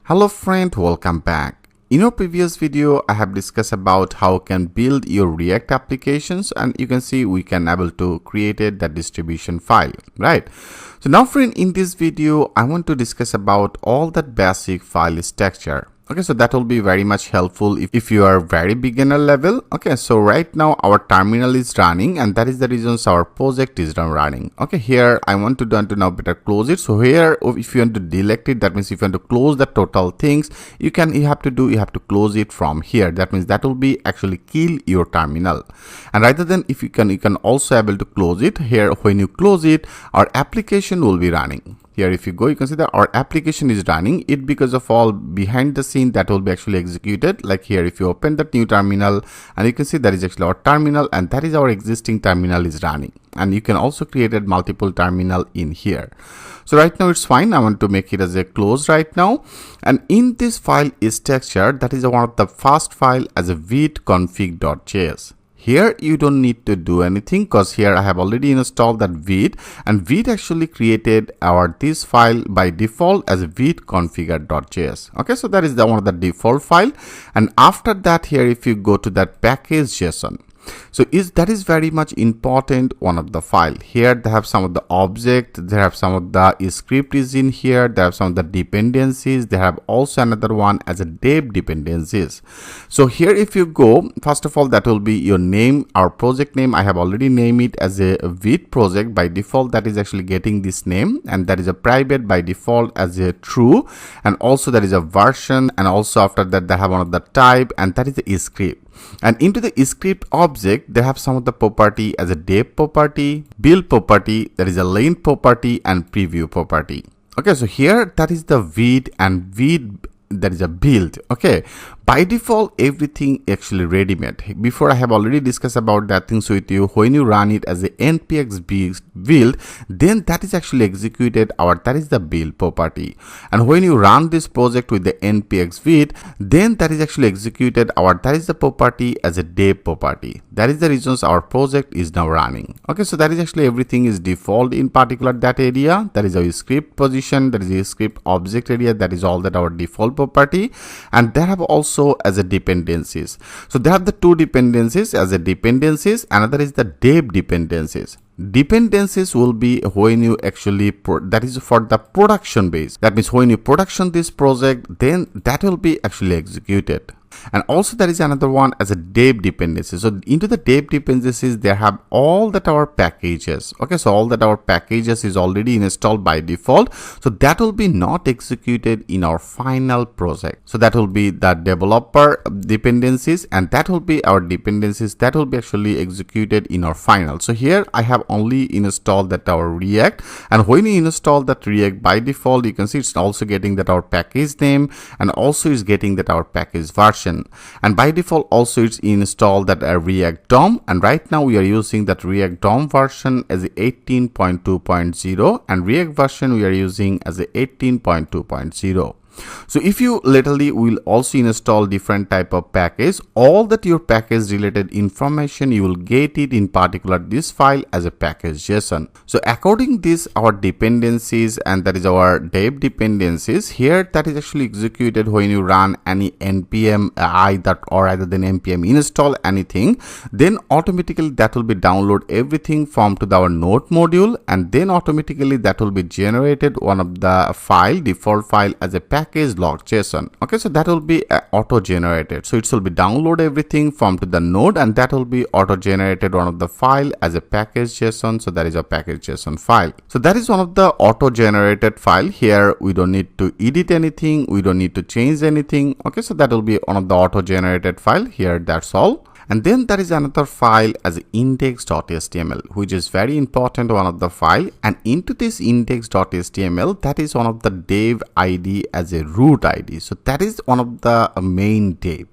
Hello friend, welcome back. In our previous video, I have discussed about how you can build your React applications, and you can see we can able to create that distribution file, right? So now friend, in this video, I want to discuss about all that basic file structure. Okay, so that will be very much helpful if you are very beginner level. Okay, so right now our terminal is running, and that is the reasons our project is not running. Okay, here I want to now better close it. So here, if you want to delete it, that means if you want to close the total things, you have to close it from here. That means that will be actually kill your terminal. And rather than if you can also able to close it here. When you close it, our application will be running. Here if you go, you can see that our application is running it because of all behind the scene that will be actually executed. Like here, if you open that new terminal, and you can see that is actually our terminal, and that is our existing terminal is running. And you can also create multiple terminal in here. So right now it's fine. I want to make it as a close right now. And in this file is structure, that is one of the first file as a vite config.js. Here you don't need to do anything because here I have already installed that Vite, and Vite actually created this file by default as vite configure.js. Okay, so that is one of the default file. And after that, here if you go to that package.json, so that is very much important one of the file. Here they have some of the object, they have some of the script is in here, they have some of the dependencies, they have also another one as a dev dependencies. So here if you go, first of all, that will be your name, our project name. I have already named it as a Vite project by default. That is actually getting this name, and that is a private by default as a true, and also that is a version, and also after that they have one of the type, and that is the script. And into the script object, they have some of the property as a dev property, build property, there is a length property, and preview property. Okay, so here that is the Vite, and Vite that is a build. Okay, by default everything actually ready made. Before I have already discussed about that things with you. When you run it as a npx build, then that is actually executed that is the build property. And when you run this project with the npx Vite, then that is actually executed that is the property as a dev property. That is the reasons our project is now running. Okay, so that is actually everything is default in particular that area. That is our script position, that is a script object area, that is all that our default property. And they have also as a dependencies. So they have the two dependencies as a dependencies. Another is the dev dependencies. Dependencies will be when you actually that is for the production base. That means when you production this project, then that will be actually executed. And also there is another one as a dev dependency. So into the dev dependencies, they have all that our packages. Okay, so all that our packages is already installed by default. So that will be not executed in our final project. So that will be the developer dependencies, and that will be our dependencies that will be actually executed in our final. So here I have only installed that our React, and when you install that React by default, you can see it's also getting that our package name, and also is getting that our package version. And by default also it's installed that a React DOM, and right now we are using that React DOM version as 18.2.0, and React version we are using as 18.2.0. So if you literally will also install different type of package, all that your package related information you will get it in particular this file as a package.json. So according this our dependencies, and that is our dev dependencies here, that is actually executed when you run any npm or either than npm install anything, then automatically that will be download everything from to our node module, and then automatically that will be generated one of the file default file as a package.json. Okay, so that will be auto generated. So it will be download everything from to the node, and that will be auto generated one of the file as a package.json. So that is a package.json file. So that is one of the auto generated file. Here we don't need to edit anything, we don't need to change anything. Okay, so that will be one of the auto generated file here. That's all. And then there is another file as index.html, which is very important one of the file. And into this index.html, that is one of the dev ID as a root ID. So that is one of the main dev.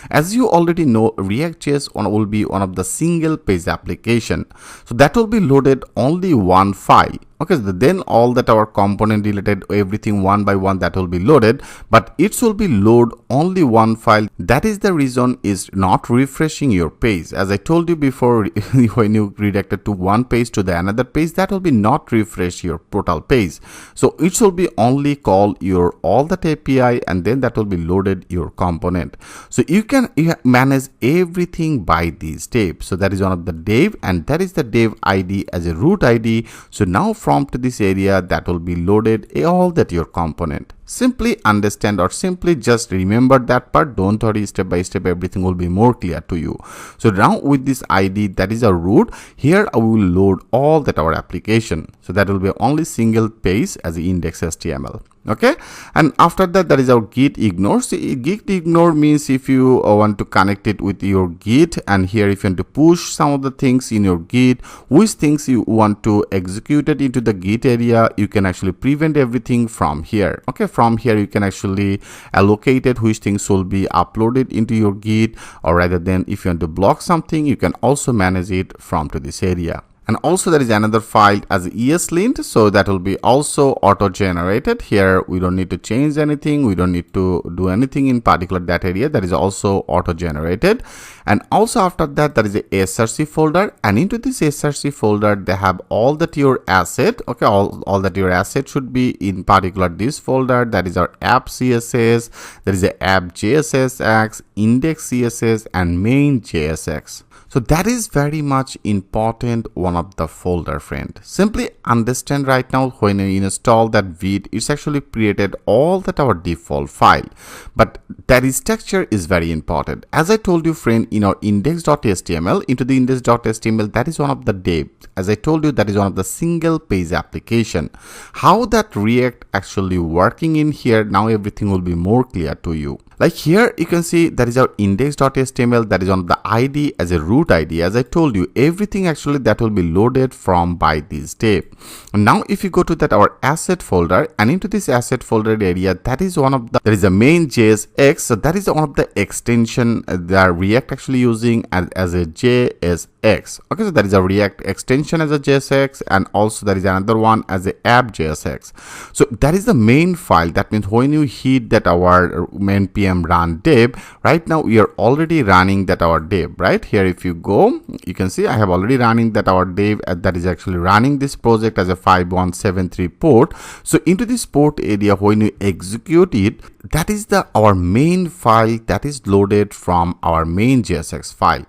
As you already know, React.js will be one of the single page application. So that will be loaded only one file. Okay, so then all that our component related everything one by one that will be loaded, but it will be load only one file. That is the reason is not refreshing your page. As I told you before, when you redirected to one page to the another page, that will be not refresh your total page. So it will be only call your all that API, and then that will be loaded your component. So you can manage everything by these steps. So that is one of the dev, and that is the dev ID as a root ID. So now from to this area that will be loaded all that your component. Simply understand or simply just remember that part. Don't worry, step by step everything will be more clear to you. So now with this ID that is our root, here I will load all that our application. So that will be only single page as the index.html. Okay, and after that, that is our git ignore. So git ignore means if you want to connect it with your git, and here if you want to push some of the things in your git, which things you want to execute it into the git area, you can actually prevent everything from here. Okay, from here you can actually allocate it which things will be uploaded into your git, or rather than if you want to block something, you can also manage it from to this area. And also there is another file as ESLint, so that will be also auto generated. Here we don't need to change anything, we don't need to do anything in particular that area, that is also auto generated. And also after that, there is a src folder, and into this src folder they have all that your asset. Okay, all that your asset should be in particular this folder. That is our app css, there is a app.jsx, index. jsx, and main.jsx. So that is very much important one of the folder, friend. Simply understand right now when you install that Vite, it's actually created all that our default file, but that structure is very important. As I told you, friend, in our index.html, into the index.html, that is one of the dev. As I told you, that is one of the single page application. How that React actually working in here, now everything will be more clear to you. Like here you can see that is our index.html, that is on the ID as a root ID. As I told you, everything actually that will be loaded from by this step. And now if you go to that our asset folder, and into this asset folder area, that is one of the, there is a main.jsx. So that is one of the extension that React actually using as a JSX. Okay, so that is a React extension as a JSX, and also there is another one as a App.jsx. So that is the main file. That means when you hit that our main pm run dev, right now we are already running that our dev. Right here if you go, you can see I have already running that our dev, that is actually running this project as a 5173 port. So into this port area, when you execute it, that is the our main file that is loaded from our main.jsx file.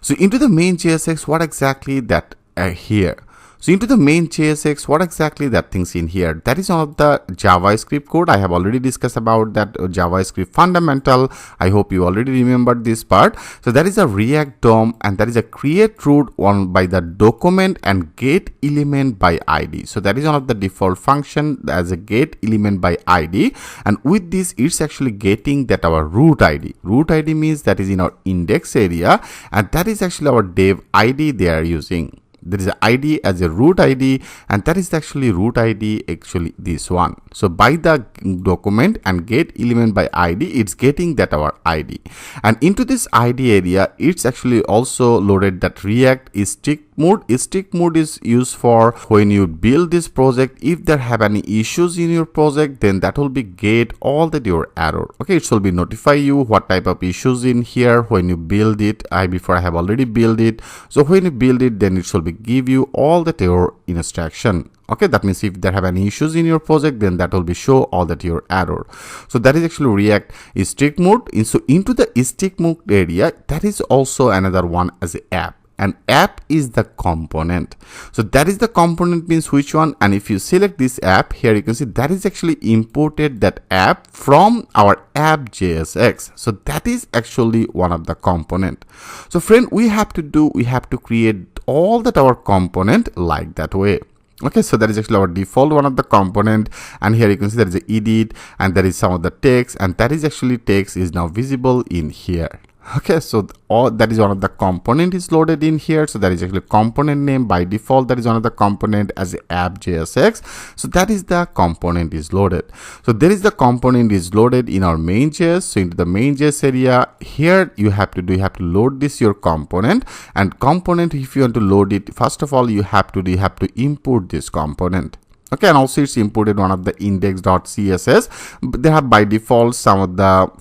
So into the main.jsx, what exactly that here? So into the main.jsx, what exactly that things in here? That is one of the JavaScript code. I have already discussed about that JavaScript fundamental. I hope you already remembered this part. So that is a React DOM, and that is a create root one by the document and get element by ID. So that is one of the default function as a get element by ID. And with this, it's actually getting that our root ID. Root ID means that is in our index area, and that is actually our dev ID they are using. There is an ID as a root ID, and that is actually root ID actually this one. So by the document and get element by ID, it's getting that our ID, and into this ID area, it's actually also loaded that React is strict mode. Strict mode is used for when you build this project. If there have any issues in your project, then that will be get all that your error. Okay, it will be notify you what type of issues in here when you build it. Before I have already built it. So when you build it, then it will be give you all that your instruction. Okay, that means if there have any issues in your project, then that will be show all that your error. So that is actually React is strict mode. So into the strict mode area, that is also another one as an app. And app is the component. So that is the component means which one. And if you select this app here, you can see that is actually imported that app from our app.jsx. So that is actually one of the component. So friend, we have to create all that our component like that way. Okay, so that is actually our default one of the component, and here you can see there is a edit, and there is some of the text, and that is actually text is now visible in here. Okay, so all that is one of the component is loaded in here. So that is actually component name by default. That is one of the component as App.jsx. So that is the component is loaded. So there is the component is loaded in our main.js. So into the main.js area here, you have to load this your component, and component, if you want to load it, first of all you have to import this component. Okay, and also it's imported one of the index.css. They have by default some of the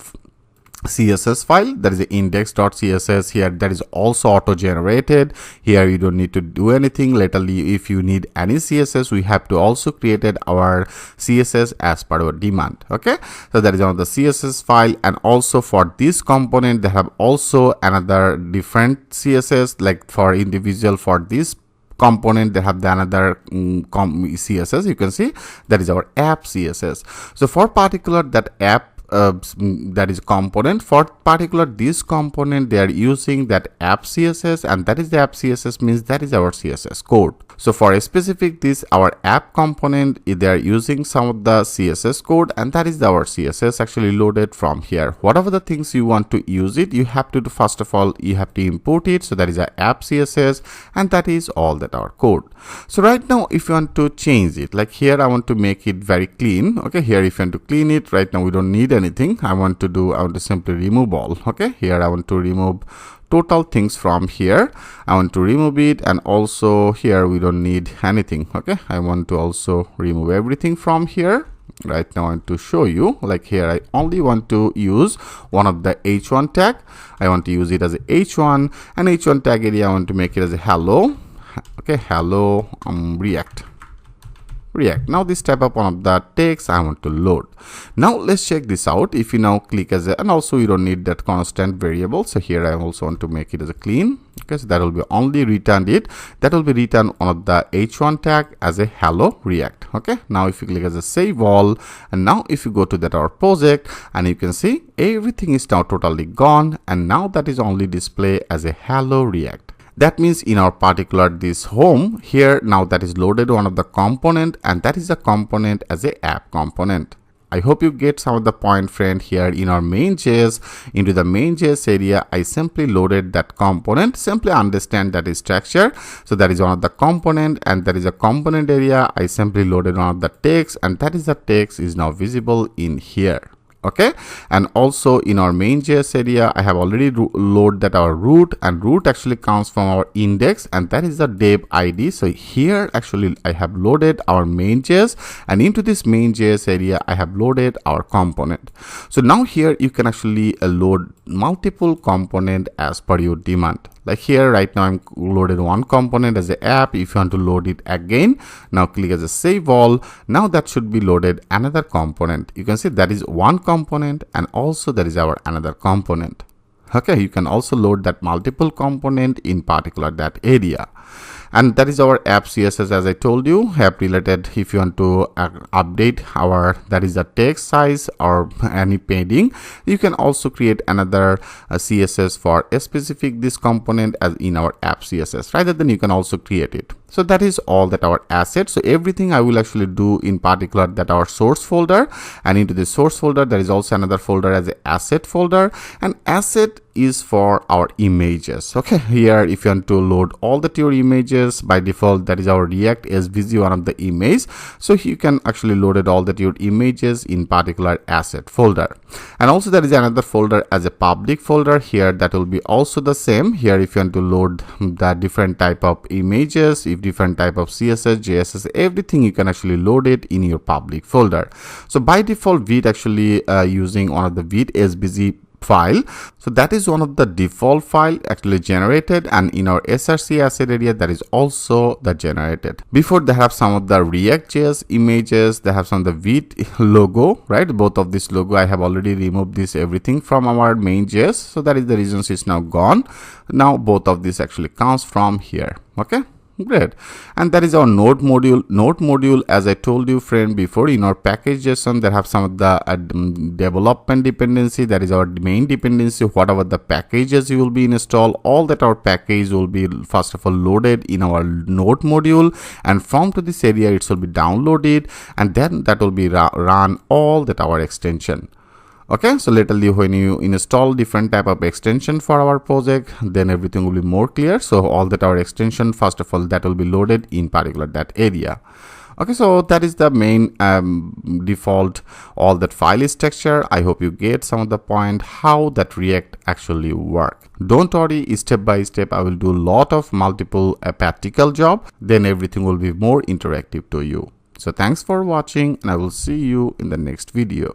CSS file, that is the index.css here, that is also auto generated. Here you don't need to do anything. Later if you need any CSS, we have to also created our CSS as per our demand. Okay, so that is one of the CSS file, and also for this component they have also another different CSS, like for individual, for this component they have the another CSS. You can see that is our app CSS. So for particular that app that is component, for particular this component they are using that app CSS, and that is the app CSS means that is our CSS code. So for a specific this our app component, they are using some of the CSS code, and that is our CSS actually loaded from here. Whatever the things you want to use it, you have to do, first of all you have to import it. So that is our app CSS, and that is all that our code. So right now if you want to change it, like here I want to make it very clean. Okay, here if you want to clean it, right now we don't need anything. I want to simply remove all. Okay, here I want to remove total things from here. I want to remove it, and also here we don't need anything. Okay, I want to also remove everything from here. Right now I want to show you, like here I only want to use one of the h1 tag. I want to use it as a h1, and h1 tag area I want to make it as a hello. Okay, hello React. Now this type of one of the text I want to load. Now let's check this out. If you now click as a, and also you don't need that constant variable, so here I also want to make it as a clean. Okay, so that will be only returned it, that will be returned one of the h1 tag as a hello React. Okay, now if you click as a save all, and now if you go to that our project, and you can see everything is now totally gone, and now that is only display as a hello React. That means in our particular this home here, now that is loaded one of the component, and that is a component as a app component. I hope you get some of the point, friend. Here in our main.js, into the main.js area, I simply loaded that component. Simply understand that is structure. So that is one of the component, and that is a component area. I simply loaded one of the text, and that is the text is now visible in here. Okay, and also in our main.js area, I have already loaded that our root, and root actually comes from our index, and that is the dev id. So here actually I have loaded our main.js, and into this main.js area I have loaded our component. So now here you can actually load multiple component as per your demand. Like here right now I'm loaded one component as an app. If you want to load it again, now click as a save all. Now that should be loaded another component. You can see that is one component, and also that is our another component. Okay, you can also load that multiple component in particular that area. And that is our app CSS. As I told you, app related, if you want to update our, that is the text size or any padding, you can also create another CSS for a specific this component as in our app CSS. Rather than you can also create it. So that is all that our assets. So everything I will actually do in particular that our source folder, and into the source folder there is also another folder as an asset folder, and asset is for our images. Okay, here if you want to load all the your images, by default that is our React SVG one of the image. So you can actually load it all that your images in particular asset folder. And also there is another folder as a public folder here, that will be also the same. Here if you want to load the different type of images, if different type of CSS, JSS, everything you can actually load it in your public folder. So by default Vite actually using one of the Vite SVG file. So that is one of the default file actually generated, and in our src asset area that is also the generated. Before they have some of the React.js images, they have some of the Vite logo, right? Both of this logo I have already removed this everything from our main.js, so that is the reason it's now gone. Now both of this actually comes from here. Okay, great. And that is our node module. As I told you friend before, in our package.json there have some of the development dependency, that is our main dependency. Whatever the packages you will be installed, all that our package will be first of all loaded in our node module, and from to this area it will be downloaded, and then that will be run all that our extension. Okay, so laterally when you install different type of extension for our project, then everything will be more clear. So all that our extension, first of all, that will be loaded in particular that area. Okay, so that is the main default, all that file structure. I hope you get some of the point how that React actually work. Don't worry, step by step I will do a lot of multiple practical job, then everything will be more interactive to you. So thanks for watching, and I will see you in the next video.